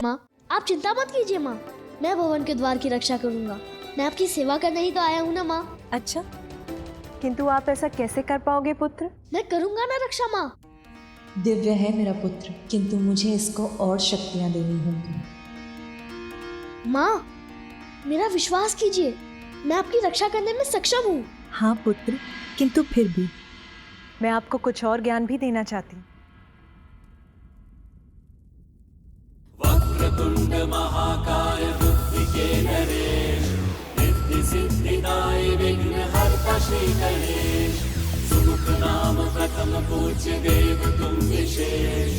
माँ, आप चिंता मत कीजिए माँ, मैं भवन के द्वार की रक्षा करूंगा। मैं आपकी सेवा करने ही तो आया हूँ ना माँ। अच्छा, किंतु आप ऐसा कैसे कर पाओगे पुत्र? मैं करूंगा ना रक्षा माँ। दिव्य है मेरा पुत्र, किंतु मुझे इसको और शक्तियां देनी होंगी। माँ, मेरा विश्वास कीजिए, मैं आपकी रक्षा करने में सक्षम हूँ। हाँ पुत्र, किंतु फिर भी मैं आपको कुछ और ज्ञान भी देना चाहती हूँ। वक्रतुंड महाकाय बुद्धिके नरेश, रिद्धि सिद्धिदाय विघ्नहर्ता श्री गणेश। सुमुख नाम प्रथम पूज्य देव तुम विशेष,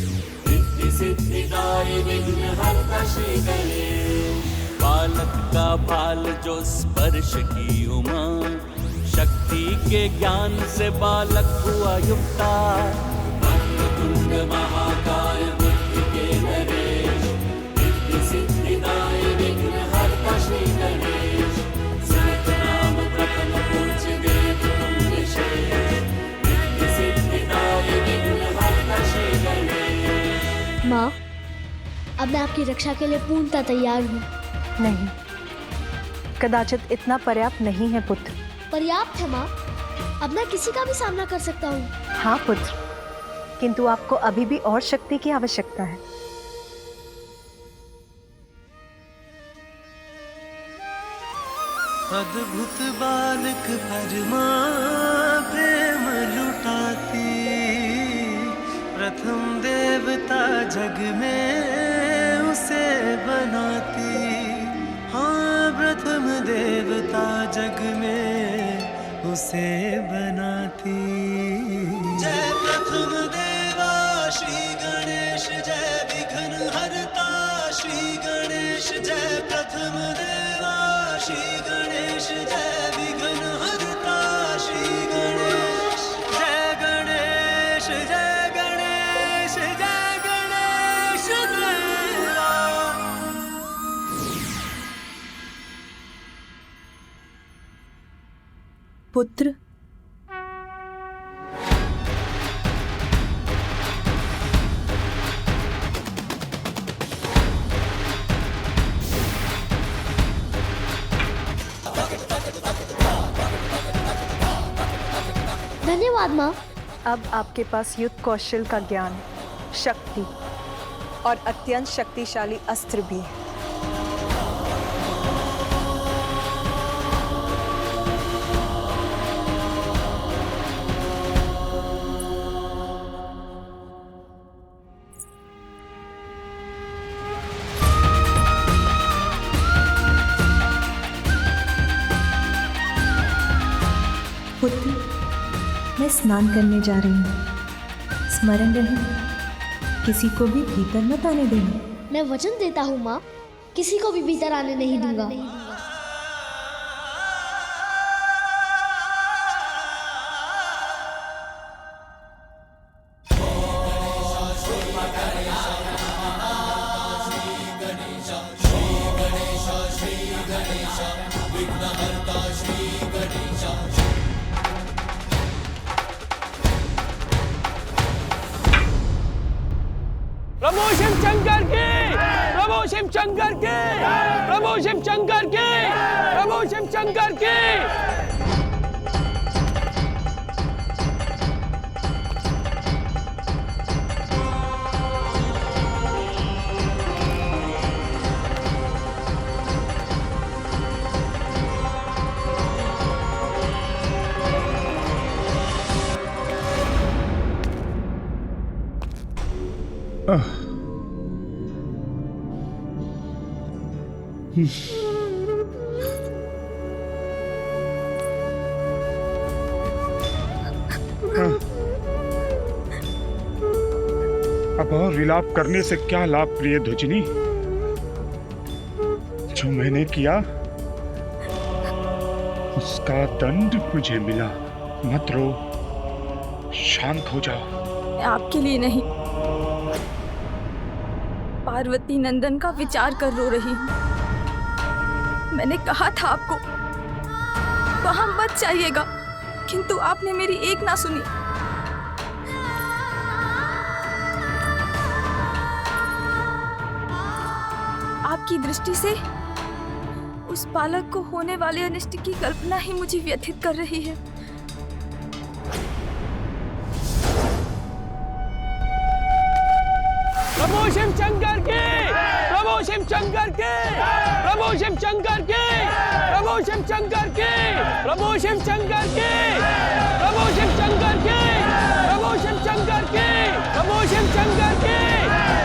रिद्धि सिद्धिदाय विघ्नहर्ता श्री गणेश। बालक का बाल जो स्पर्श की उमा, शक्ति के ज्ञान से बालक हुआ युक्ता। वक्रतुंड महाकाय बुद्धिके नरेश, रिद्धि सिद्धिदाय विघ्नहर्ता श्री गणेश। सुमुख नाम प्रथम पूज्य देव तुम विशेष, रिद्धि सिद्धिदाय विघ्नहर्ता श्री गणेश। माँ, अब मैं आपकी रक्षा के लिए पूर्णतः तैयार हूँ। नहीं, कदाचित इतना पर्याप्त नहीं है पुत्र। पर्याप्त है माँ, अब मैं किसी का भी सामना कर सकता हूँ। हाँ पुत्र, किंतु आपको अभी भी और शक्ति की आवश्यकता है। अद्भुत बालक परमा प्रेम लुटाती, प्रथम देवता जग में उसे बनाती। हाँ, प्रथम देवता जग में उसे बनाती। जय प्रथम देवा श्री गणेश, जय विघ्न हरता श्री गणेश। जय प्रथम देवा श्री गणेश, जय विघ्न हरता श्री गणेश। जय गणेश, जय गणेश, जय गणेश देवा। पुत्र, धन्यवाद माँ। अब आपके पास युद्ध कौशल का ज्ञान, शक्ति और अत्यंत शक्तिशाली अस्त्र भी है। पुत्र, मैं स्नान करने जा रही हूँ। स्मरण रहे, किसी को भी भीतर मत आने देना। मैं वचन देता हूँ माँ, किसी को भी भीतर आने नहीं दूंगा। प्रभु शिव शंकर की, प्रभु शिव शंकर की, प्रभु शिव शंकर की, प्रभु शिव शंकर की। अब और विलाप करने से क्या लाभ प्रिय ध्वजिनी? जो मैंने किया उसका दंड मुझे मिला। मत रो, शांत हो जाओ। मैं आपके लिए नहीं, पार्वती नंदन का विचार कर रो रही हूँ। मैंने कहा था आपको वहां मत जाइएगा, किंतु आपने मेरी एक ना सुनी। आपकी दृष्टि से उस बालक को होने वाले अनिष्ट की कल्पना ही मुझे व्यथित कर रही है। प्रभु शिव शंकर की, प्रभु शिव शंकर की, प्रभु शिव शंकर की, प्रभु शिव शंकर की, प्रभु शिव शंकर की, प्रभु शिव शंकर की, प्रभु शिव शंकर की, प्रभु शिव शंकर की,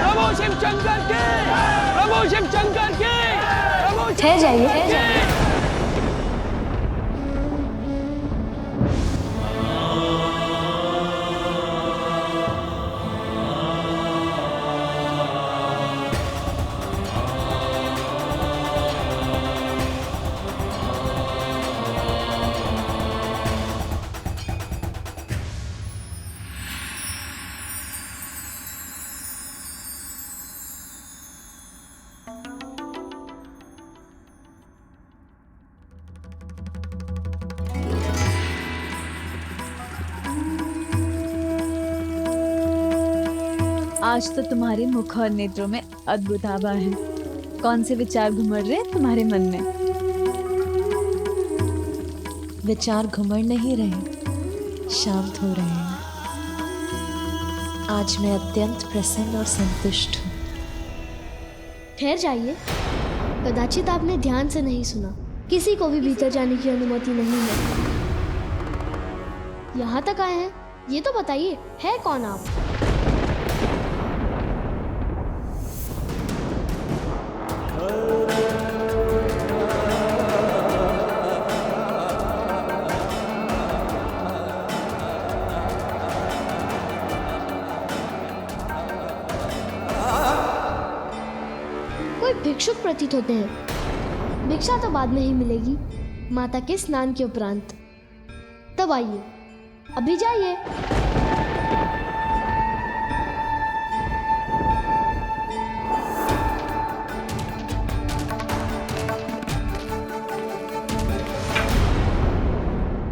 प्रभु शिव शंकर की, प्रभु शिव शंकर की, प्रभु ठहर जाइए। आज तो तुम्हारे मुख और नेत्रों में अद्भुत आभा है। कौन से विचार घुमड़ रहे हैं तुम्हारे मन में? विचार घुमड़ नहीं रहे, शांत हो रहे हैं। आज मैं अत्यंत प्रसन्न और संतुष्ट हूँ। ठहर जाइए। कदाचित आपने ध्यान से नहीं सुना। किसी को भी भीतर जाने की अनुमति नहीं है। यहाँ तक आए हैं, ये तो बताइए, है कौन आप? कोई भिक्षुक प्रतीत होते हैं। भिक्षा तो बाद में ही मिलेगी, माता के स्नान के उपरांत। तब आइए, अभी जाइए।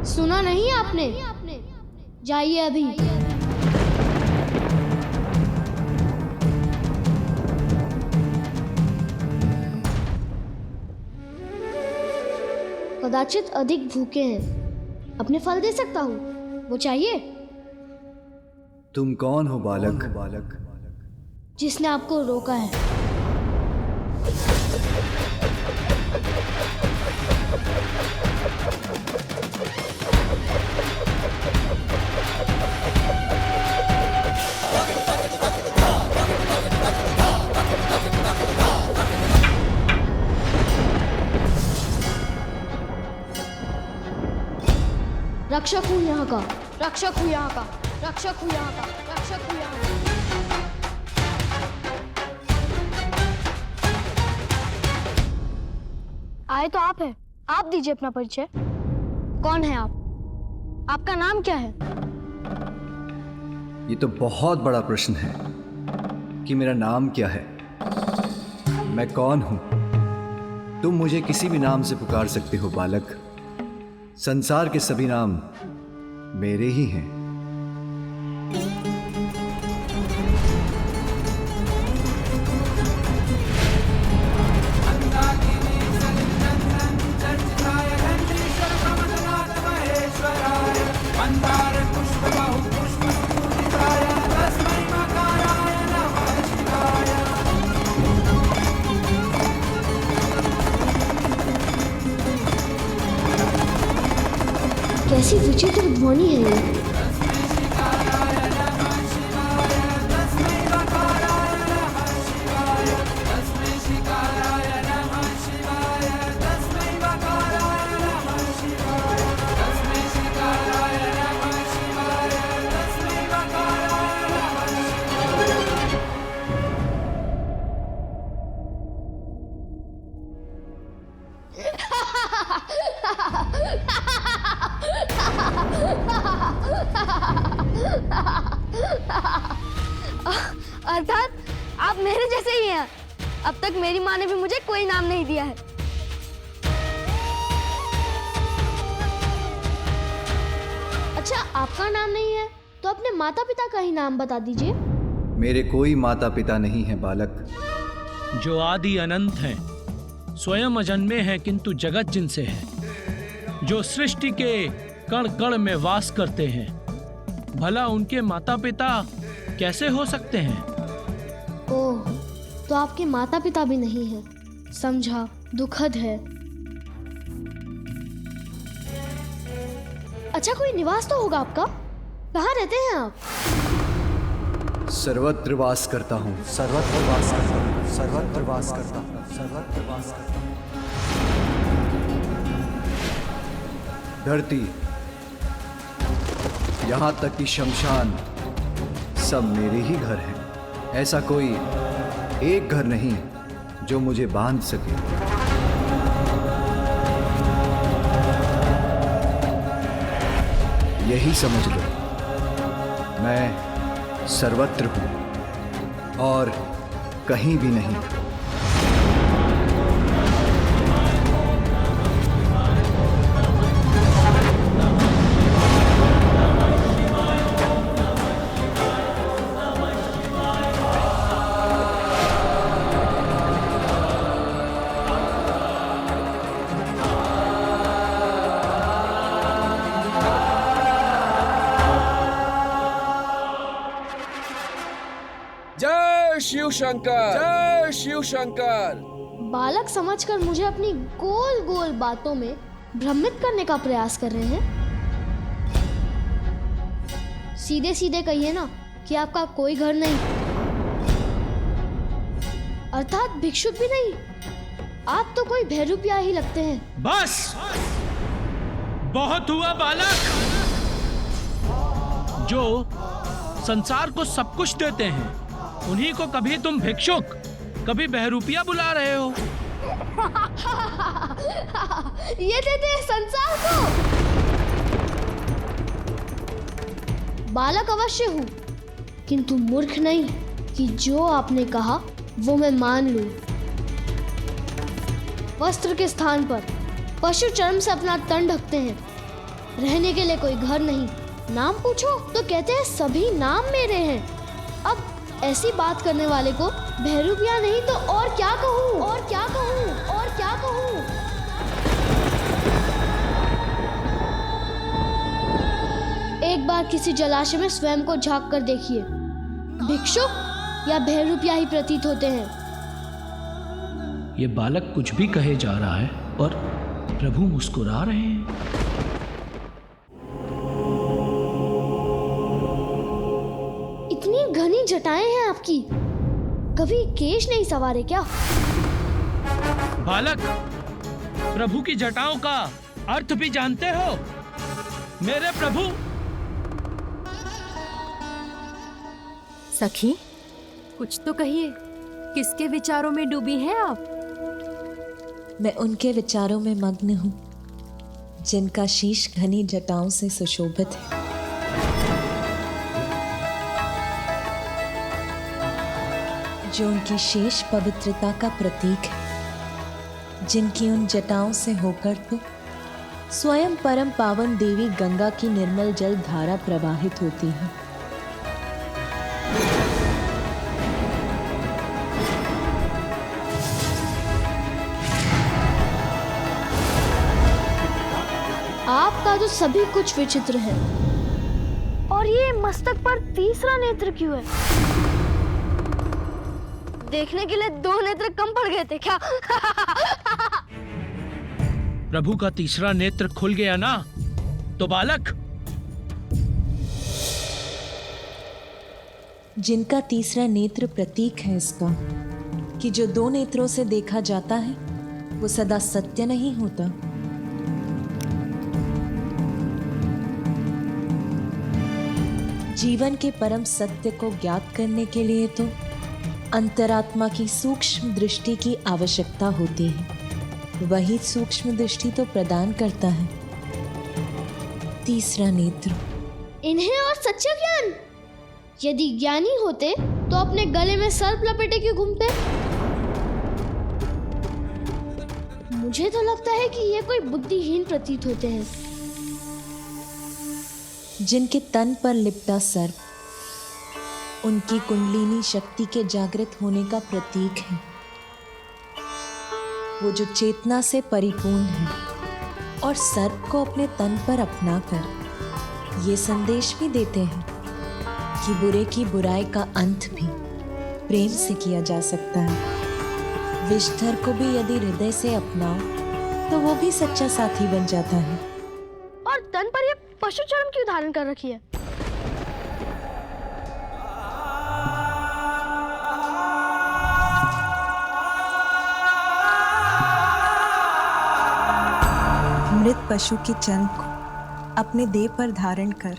सुना नहीं आपने? जाइए अभी। कदाचित अधिक भूखे हैं, अपने फल दे सकता हूँ, वो चाहिए? तुम कौन हो बालक? जिसने आपको रोका है। रक्षक हूँ यहाँ का, रक्षक हूँ यहाँ का, रक्षक हूँ यहाँ का, रक्षक हूँ यहाँ का। आए तो आप हैं, आप दीजिए अपना परिचय। कौन है आप? आपका नाम क्या है? ये तो बहुत बड़ा प्रश्न है कि मेरा नाम क्या है। मैं कौन हूं? तुम मुझे किसी भी नाम से पुकार सकते हो बालक। संसार के सभी नाम मेरे ही हैं। कैसी विचित्र ध्वनि है ये। अर्थात आप मेरे जैसे ही हैं। अब तक मेरी माँ ने भी मुझे कोई नाम नहीं दिया है। अच्छा, आपका नाम नहीं है तो अपने माता पिता का ही नाम बता दीजिए। मेरे कोई माता पिता नहीं है बालक। जो आदि अनंत हैं, स्वयं अजन्मे हैं किंतु जगत जिनसे है, जो सृष्टि के कण कण में वास करते हैं, भला उनके माता पिता कैसे हो सकते हैं? ओह, तो आपके माता पिता भी नहीं हैं। समझा, दुखद है। अच्छा, कोई निवास तो होगा आपका? कहाँ रहते हैं आप? सर्वत्र वास करता हूँ, सर्वत्र वास करता हूँ, सर्वत्र वास करता हूँ, सर्वत्र वास करता हूँ। धरती, यहाँ तक कि शमशान, सब मेरे ही घर हैं। ऐसा कोई एक घर नहीं जो मुझे बांध सके। यही समझ लो, मैं सर्वत्र हूं और कहीं भी नहीं। जय शिव शंकर, जय शिव शंकर। बालक समझकर मुझे अपनी गोल गोल बातों में भ्रमित करने का प्रयास कर रहे हैं। सीधे सीधे कहिए ना कि आपका कोई घर नहीं, अर्थात भिक्षुक भी नहीं। आप तो कोई भैरूपिया ही लगते हैं। बस, बहुत हुआ बालक। जो संसार को सब कुछ देते हैं, उन्हीं को कभी तुम भिक्षुक, कभी बहरूपिया बुला रहे हो। ये देते हैं संसार को। बालक अवश्य हूँ, किंतु मूर्ख नहीं कि जो आपने कहा वो मैं मान लूं। वस्त्र के स्थान पर पशु चर्म से अपना तन ढकते हैं। रहने के लिए कोई घर नहीं। नाम पूछो तो कहते हैं सभी नाम मेरे हैं। अब ऐसी बात करने वाले को भैरूपिया नहीं तो और क्या कहूँ, और क्या कहूँ, और क्या कहूँ। एक बार किसी जलाशय में स्वयं को झांक कर देखिए, भिक्षुक या भैरूपिया ही प्रतीत होते हैं। ये बालक कुछ भी कहे जा रहा है और प्रभु मुस्कुरा रहे हैं। इतनी घनी जटाएं हैं आपकी, कभी केश नहीं सवारे क्या? बालक, प्रभु की जटाओं का अर्थ भी जानते हो? मेरे प्रभु। सखी, कुछ तो कहिए, किसके विचारों में डूबी हैं आप? मैं उनके विचारों में मग्न हूँ जिनका शीश घनी जटाओं से सुशोभित है। जो उनकी शेष पवित्रता का प्रतीक है, जिनकी उन जटाओं से होकर तो स्वयं परम पावन देवी गंगा की निर्मल जल धारा प्रवाहित होती है। आपका तो सभी कुछ विचित्र है। और ये मस्तक पर तीसरा नेत्र क्यों है? देखने के लिए दो नेत्र कम पड़ गए थे क्या? प्रभु का तीसरा नेत्र खुल गया ना, तो बालक। जिनका तीसरा नेत्र प्रतीक है इसका कि जो दो नेत्रों से देखा जाता है वो सदा सत्य नहीं होता। जीवन के परम सत्य को ज्ञात करने के लिए तो अंतरात्मा की सूक्ष्म दृष्टि की आवश्यकता होती है। वही सूक्ष्म दृष्टि तो प्रदान करता है तीसरा नेत्र। इन्हें और सच्चा ज्ञान? यदि ज्ञानी होते तो अपने गले में सर्प लपेटे क्यों घूमते? मुझे तो लगता है कि ये कोई बुद्धिहीन प्रतीत होते हैं। जिनके तन पर लिपटा सर्प उनकी कुंडलिनी शक्ति के जागृत होने का प्रतीक है। वो जो चेतना से परिपूर्ण है और सर्प को अपने तन पर अपनाकर ये संदेश भी देते हैं कि बुरे की बुराई का अंत भी प्रेम से किया जा सकता है। विषधर को भी यदि हृदय से अपनाओ तो वो भी सच्चा साथी बन जाता है। और तन पर ये पशु चर्म क्यों धारण कर रखी है? मृत पशु के चर्म को अपने देह पर धारण कर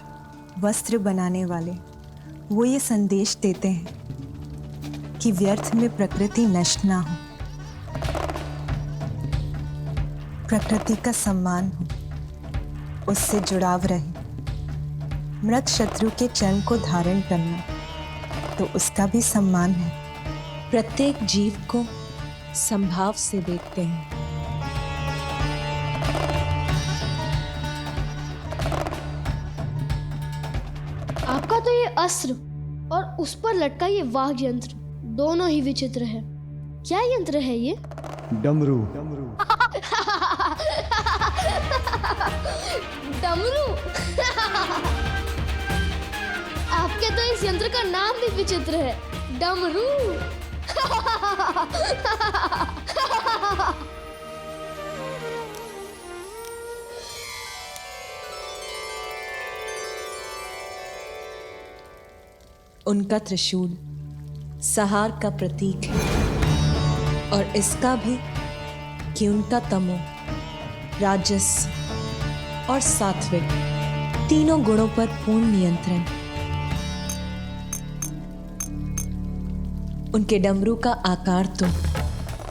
वस्त्र बनाने वाले वो ये संदेश देते हैं कि व्यर्थ में प्रकृति नष्ट ना हो, प्रकृति का सम्मान हो, उससे जुड़ाव रहे। मृत शत्रु के चर्म को धारण करना तो उसका भी सम्मान है। प्रत्येक जीव को संभाव से देखते हैं। आपका तो ये अस्त्र और उस पर लटका ये वाद्य यंत्र दोनों ही विचित्र है। क्या यंत्र है ये? डमरू। डमरू। आपके तो इस यंत्र का नाम भी विचित्र है, डमरू। उनका त्रिशूल सहार का प्रतीक है और इसका भी कि उनका तमो, राजस और सात्विक तीनों गुणों पर पूर्ण नियंत्रण। उनके डमरू का आकार तो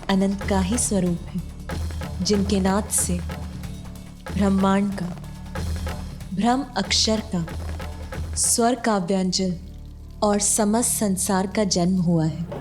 अनंत का ही स्वरूप है, जिनके नाद से ब्रह्मांड का, ब्रह्म अक्षर का, स्वर का व्यंजन और समस्त संसार का जन्म हुआ है।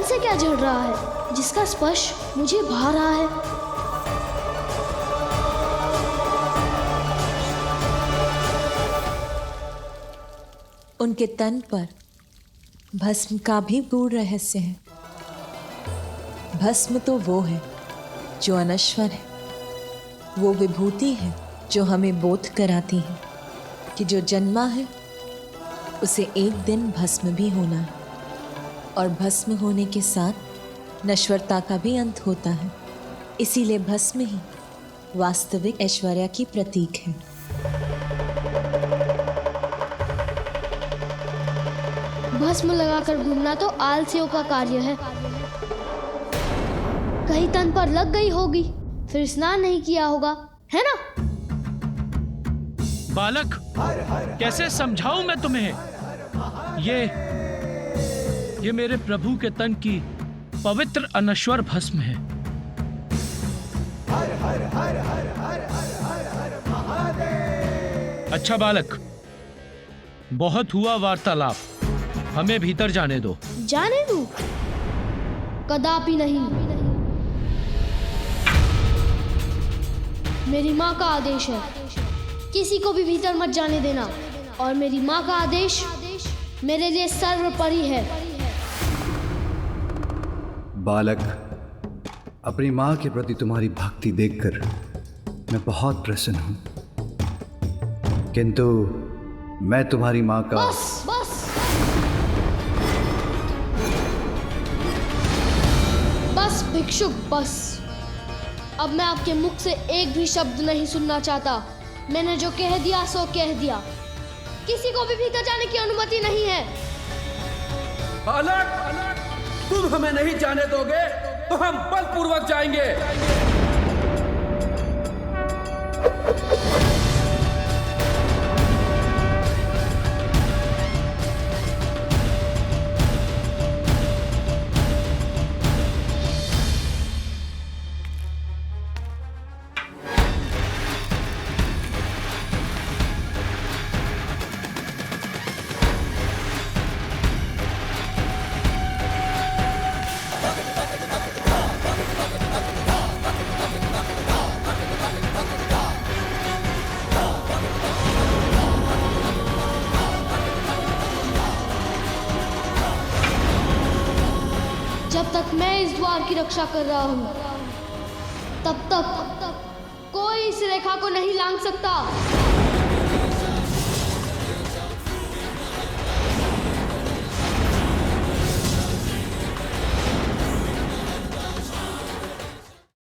से क्या झड़ रहा है जिसका स्पर्श मुझे भा रहा है? उनके तन पर भस्म का भी गूढ़ रहस्य है। भस्म तो वो है जो अनश्वर है, वो विभूति है जो हमें बोध कराती है कि जो जन्मा है उसे एक दिन भस्म भी होना है, और भस्म होने के साथ नश्वरता का भी अंत होता है। इसीलिए भस्म ही वास्तविक ऐश्वर्य की प्रतीक है। भस्म लगाकर घूमना तो आलसियों का कार्य है। कहीं तन पर लग गई होगी, फिर स्नान नहीं किया होगा, है ना? बालक, कैसे समझाऊं मैं तुम्हें? ये मेरे प्रभु के तन की पवित्र अनश्वर भस्म है। अच्छा बालक, बहुत हुआ वार्तालाप, हमें भीतर जाने दो। जाने दो? कदापि नहीं। मेरी माँ का आदेश है, किसी को भी भीतर मत जाने देना। और मेरी माँ का आदेश मेरे लिए सर्वोपरि है। बालक, अपनी माँ के प्रति तुम्हारी भक्ति देखकर मैं बहुत प्रसन्न हूँ, किंतु मैं तुम्हारी माँ का बस भिक्षुक, बस। अब मैं आपके मुख से एक भी शब्द नहीं सुनना चाहता। मैंने जो कह दिया सो कह दिया। किसी को भी भीतर जाने की अनुमति नहीं है। बालक, तुम हमें नहीं जाने दोगे तो हम बलपूर्वक जाएंगे। जब तक मैं इस द्वार की रक्षा कर रहा हूँ, तब तक कोई इस रेखा को नहीं लांघ सकता।